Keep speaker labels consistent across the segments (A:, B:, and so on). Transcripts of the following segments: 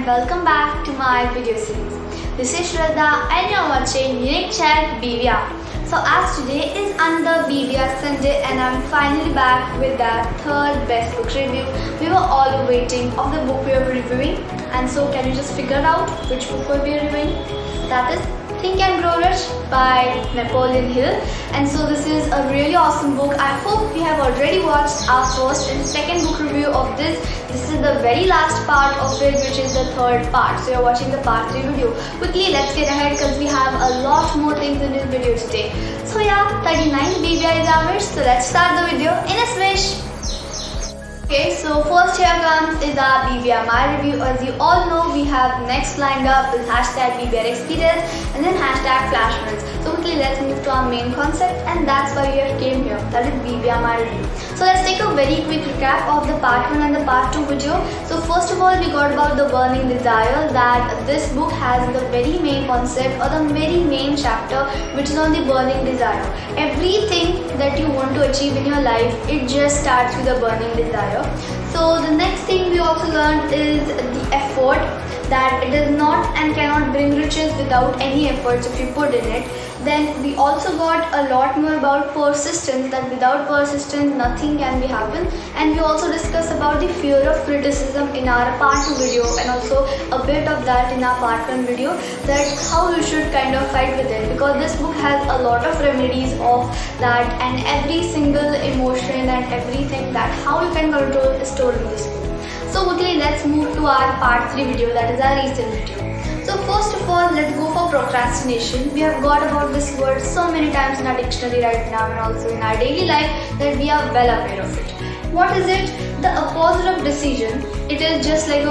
A: and welcome back to my video series. This is Shraddha and you're watching Unique Chat BBR. So as today is another BBR Sunday and I'm finally back with the third best book review. We were all waiting of the book we are reviewing, and so can you just figure out which book we are reviewing? That is Think and Grow Rich by Napoleon Hill. And so this is a really awesome book. I hope you have already watched our first and second book review of this. This is the very last part of it, which is the third part. So you're watching the part 3 video. Quickly, let's get ahead because we have a lot more things in this video today. So yeah, 39 BBR is ours. So let's start the video in a swish. Okay, so first here comes is our BBR My Review. As you all know, we have next lined up with hashtag BBR Experience and then hashtag Flash Minutes. So quickly let's move to our main concept, and that's why we have came here. That is BBR My Review. So let's take a very quick recap of the part 1 and the part 2 video. So first of all, we got about the burning desire, that this book has the very main concept or the very main chapter which is on the burning desire. Everything that you want to achieve in your life, it just starts with a burning desire. So the next thing we also learned is the effort, that it is not and cannot bring riches without any efforts if you put in it. Then we also got a lot more about persistence, that without persistence nothing can be happen. And we also discussed about the fear of criticism in our part 2 video, and also a bit of that in our part 1 video, that how you should kind of fight with it, because this book has a lot of remedies of that, and every single emotion and everything that how you can control is stored in this book. So quickly let's move to our part 3 video, that is our recent video. So first of all, let's go for procrastination. We have got about this word so many times in our dictionary right now and also in our daily life that we are well aware of it. What is it? The opposite of decision. It is just like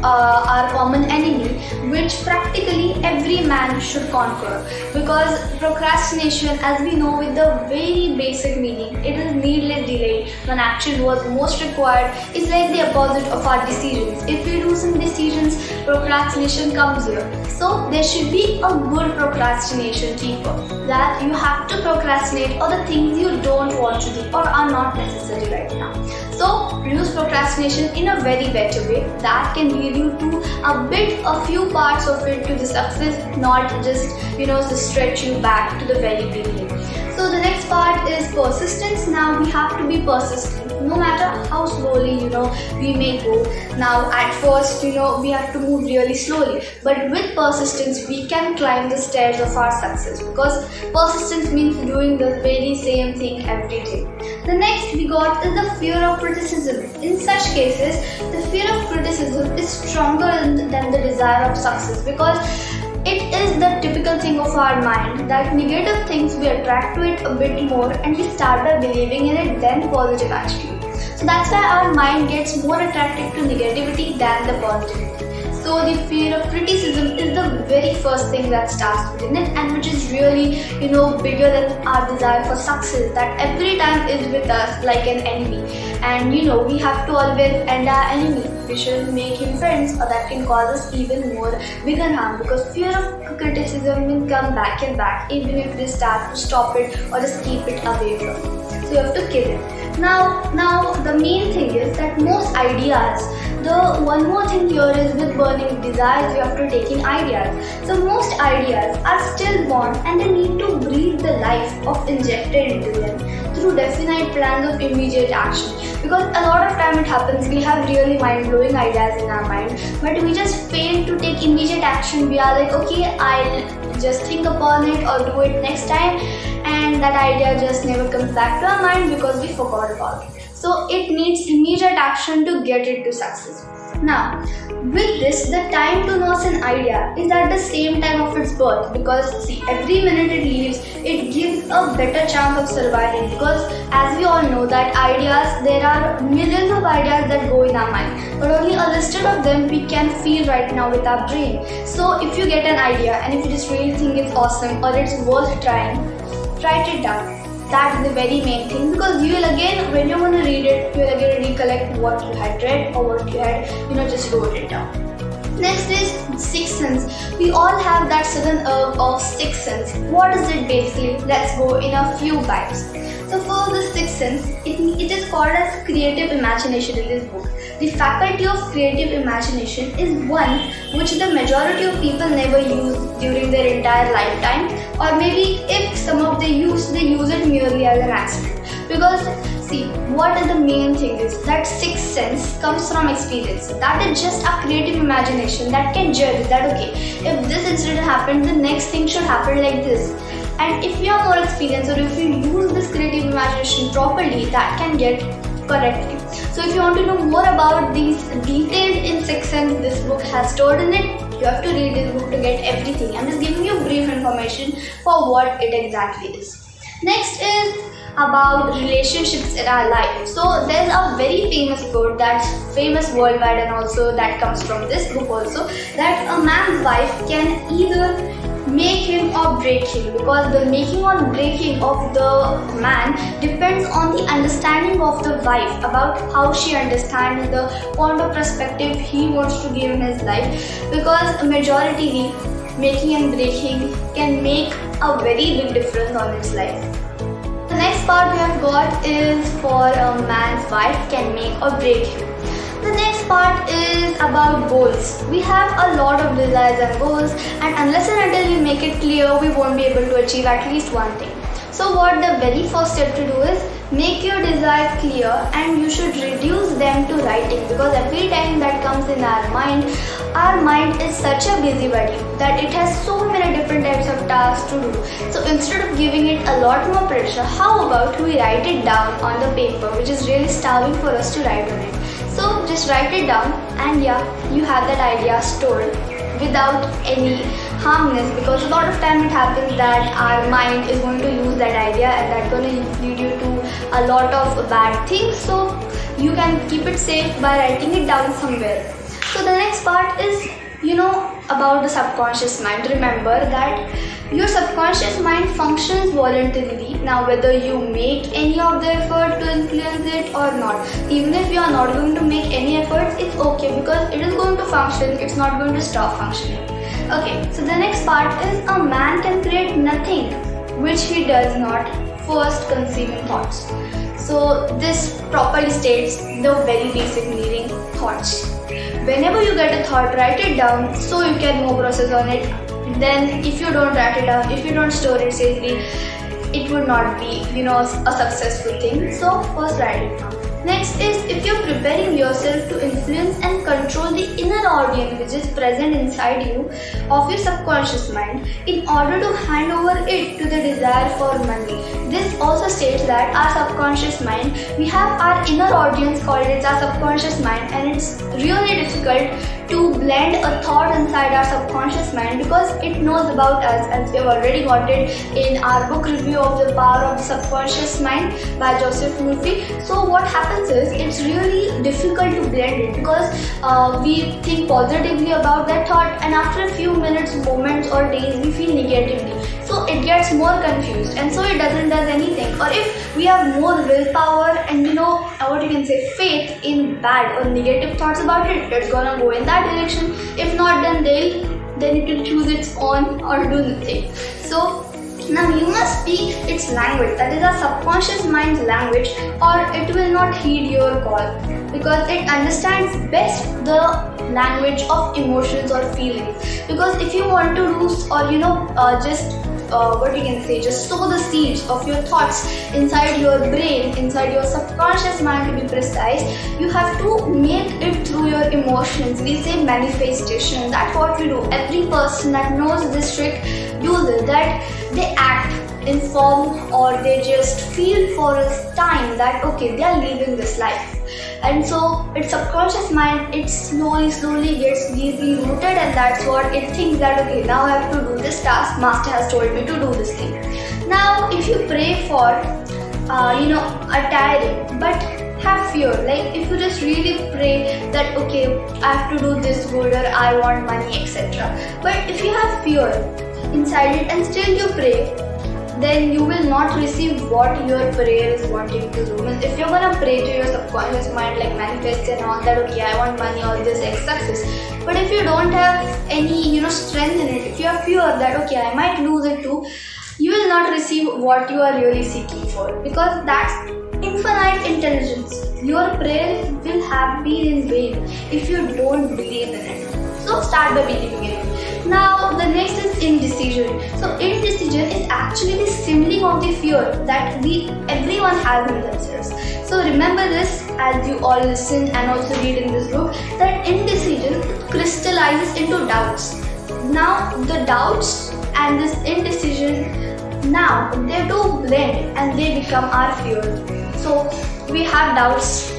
A: our common enemy, which practically every man should conquer, because procrastination, as we know with the very basic meaning, it is needless delay when action was most required. Is like the opposite of our decisions. If we do some decisions, procrastination comes here. So there should be a good procrastination keeper, that you have to procrastinate or the things you don't want to do or are not necessary right now. So use procrastination in a very better way that can lead you to a few parts of it to the success, not just to stretch you back to the very beginning. So the next part is persistence. Now we have to be persistent no matter how slowly we may go. Now at first we have to move really slowly, but with persistence we can climb the stairs of our success, because persistence means doing the very same thing every day. The next we got is the fear of criticism. In such cases, the fear of criticism is stronger than the desire of success, because it is the typical thing of our mind that negative things we attract to it a bit more, and we start by believing in it than positive attitude. So that's why our mind gets more attracted to negativity than the positivity. So the fear of criticism is the very first thing that starts within it, and which is really bigger than our desire for success, that every time is with us like an enemy, and we have to always end our enemy. We shouldn't make him friends, or that can cause us even more bigger harm, because fear of criticism will come back and back even if we start to stop it or just keep it away from it. So you have to kill it. Now the main thing is that most ideas, the one more thing here is with burning desires, you have to take in ideas. So most ideas are still born and they need to breathe the life of injected into them through definite plans of immediate action. Because a lot of time it happens, we have really mind-blowing ideas in our mind, but we just fail to take immediate action. We are like, okay, I'll just think upon it or do it next time, and that idea just never comes back to our mind because we forgot about it. So it needs immediate action to get it to success. Now, with this, the time to nurse an idea is at the same time of its birth, because see, every minute it lives, it gives a better chance of surviving, because as we all know that ideas, there are millions of ideas that go in our mind, but only a listed of them we can feel right now with our brain. So if you get an idea and if you just really think it's awesome or it's worth trying, write it down. That's the very main thing, because you will again, when you're going to read it, you'll again recollect what you had read or what you had just wrote it down. Next is sixth sense. We all have that sudden urge of sixth sense. What is it basically? Let's go in a few bites. So for the sixth sense, it is called as creative imagination in this book. The faculty of creative imagination is one which the majority of people never use during their entire lifetime, or maybe if some of they use it merely as an accident. Because see, what is the main thing is that sixth sense comes from experience. That is just a creative imagination that can judge that okay, if this incident happened, the next thing should happen like this. And if you are more experienced, or if you use this creative imagination properly, that can get correctly. So if you want to know more about these detailed in sixth sense, this book has stored in it. You have to read this book to get everything. I'm just giving you brief information for what it exactly is. Next is about relationships in our life. So there's a very famous quote that's famous worldwide, and also that comes from this book also, that a man's wife can either make him or break him, because the making or breaking of the man depends on the understanding of the wife about how she understands the point of perspective he wants to give in his life, because majority making and breaking can make a very big difference on his life. The next part we have got is for a man's wife can make or break him. The next part is about goals. We have a lot of desires and goals, and unless and until we make it clear, we won't be able to achieve at least one thing. So what the very first step to do is make your desires clear, and you should reduce them to writing, because every time that comes in our mind is such a busybody that it has so many different types of tasks to do. So instead of giving it a lot more pressure, how about we write it down on the paper, which is really starving for us to write on it. So just write it down, and yeah, you have that idea stored without any harmness, because a lot of time it happens that our mind is going to use that idea, and that's going to lead you to a lot of bad things. So you can keep it safe by writing it down somewhere. So the next part is, about the subconscious mind. Remember that your subconscious mind functions voluntarily. Now whether you make any of the effort to influence it or not, even if you are not going to make any efforts, it's okay, because it is going to function, it's not going to stop functioning. Okay, so the next part is a man can create nothing which he does not first conceive in thoughts. So this properly states the very basic meaning, thoughts. Whenever you get a thought, write it down so you can more process on it. Then if you don't write it down, if you don't store it safely, it would not be a successful thing. So first write it down. Next is, if you're preparing yourself to influence and control the inner audience which is present inside you of your subconscious mind in order to hand over it to the desire for money. This also states that our subconscious mind, we have our inner audience called it our subconscious mind, and it's really difficult to blend a thought inside our subconscious mind because it knows about us, as we have already got it in our book review of The Power of the Subconscious Mind by Joseph Murphy. So what happens is, it's really difficult to blend it because we think positively about that thought, and after a few minutes, moments or days we feel negatively. So it gets more confused, and so it doesn't do anything. Or if we have more willpower and what you can say, faith in bad or negative thoughts about it, it's gonna go in that direction. If not, then it will choose its own or do nothing. So now you must speak its language, that is our subconscious mind's language, or it will not heed your call, because it understands best the language of emotions or feelings. Because if you want to lose or just sow the seeds of your thoughts inside your brain, inside your subconscious mind to be precise, you have to make it through your emotions. We say manifestation. That's what we do. Every person that knows this trick uses that. They act, inform, or they just feel for a time that okay, they are living this life. And so its subconscious mind, it slowly gets deeply rooted, and that's what it thinks that okay, now I have to do this task, master has told me to do this thing. Now if you pray for a tiring but have fear, like if you just really pray that okay, I have to do this good, or I want money, etc. But if you have fear inside it and still you pray, then you will not receive what your prayer is wanting to do. Means if you're gonna pray to your subconscious mind, like manifest and all that, okay, I want money or this success, but if you don't have any strength in it, if you have fear that okay, I might lose it too, you will not receive what you are really seeking for, because that's infinite intelligence. Your prayer will have been in vain if you don't believe in it. So start by believing in it. Now the next is indecision. So indecision is actually the symbol of the fear that everyone has in themselves. So remember this as you all listen and also read in this book, that indecision crystallizes into doubts. Now the doubts and this indecision, now they do blend and they become our fear. So we have doubts,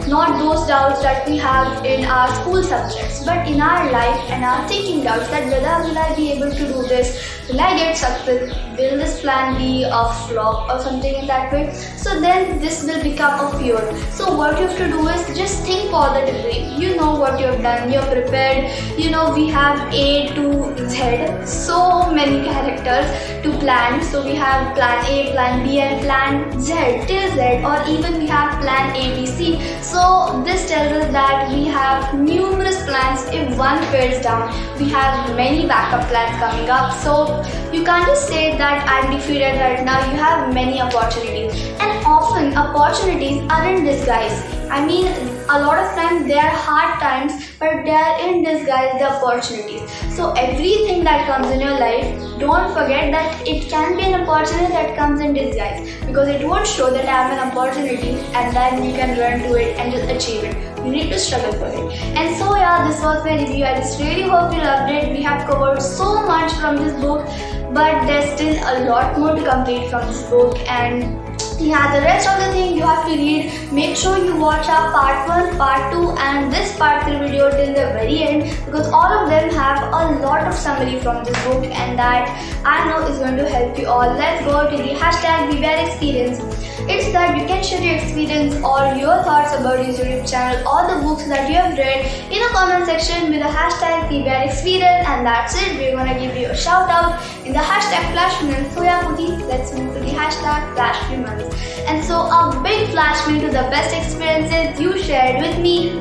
A: not those doubts that we have in our school subjects, but in our life and our thinking doubts, that whether will I be able to do this, will I get success, will this plan be a flop or something in that way. So then this will become a fear. So what you have to do is just think positively. You know what you have done, you're prepared. You know we have A to Z, so many characters to plan. So we have plan A, plan B and plan Z till Z, or even we have plan A, B, C. So this tells us that we have numerous plans. If one fails down, we have many backup plans coming up. So you can't just say that I'm defeated right now. You have many opportunities, and often opportunities are in disguise. I mean, a lot of times they are hard times, but they are in disguise the opportunities. So everything that comes in your life, don't forget that it can be an opportunity that comes in disguise, because it won't show that I have an opportunity and then you can run to it and just achieve it. You need to struggle for it. And so yeah, this was my review. I just really hope you loved it. We have covered so much from this book, but there's still a lot more to complete from this book. And yeah, the rest of the thing you have to read. Make sure you watch our part 1, part 2 and this part 3 video till the very end, because all of them have a lot of summary from this book, and that I know is going to help you all. Let's go to the hashtag BBR experience. It's that you can share your experience or your thoughts about this YouTube channel or the books that you have read in the comment section with the hashtag BBR experience, and that's it. We're gonna give you a shout out in the hashtag Flash Month. So yeah, Pooty, let's move to the hashtag Flash Month. And so a big flash me to the best experiences you shared with me.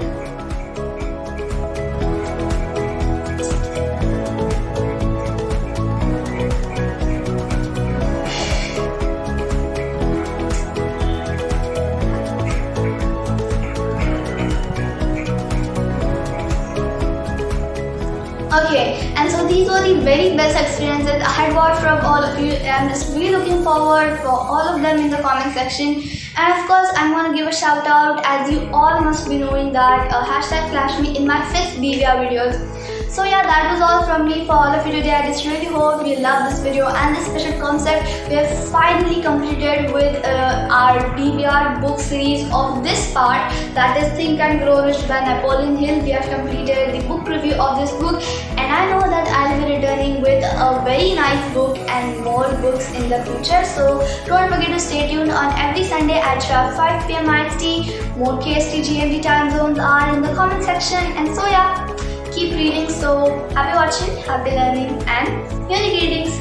A: Okay, and so these were the very best experiences I had got from all of you. I'm just really looking forward for all of them in the comment section. And of course, I'm going to give a shout out, as you all must be knowing that hashtag flash me in my 5th BBR videos. So yeah, that was all from me for all of you today. I just really hope you love this video and this special concept. We have finally completed with our BBR book series of this part, that is Think and Grow Rich by Napoleon Hill. We have completed the book review of this book, and I know that I'll be returning with a very nice book and more books in the future. So don't forget to stay tuned on every Sunday at sharp 5 PM IST. More KST GMT time zones are in the comment section. And so yeah, keep reading. So happy watching, happy learning, and many greetings.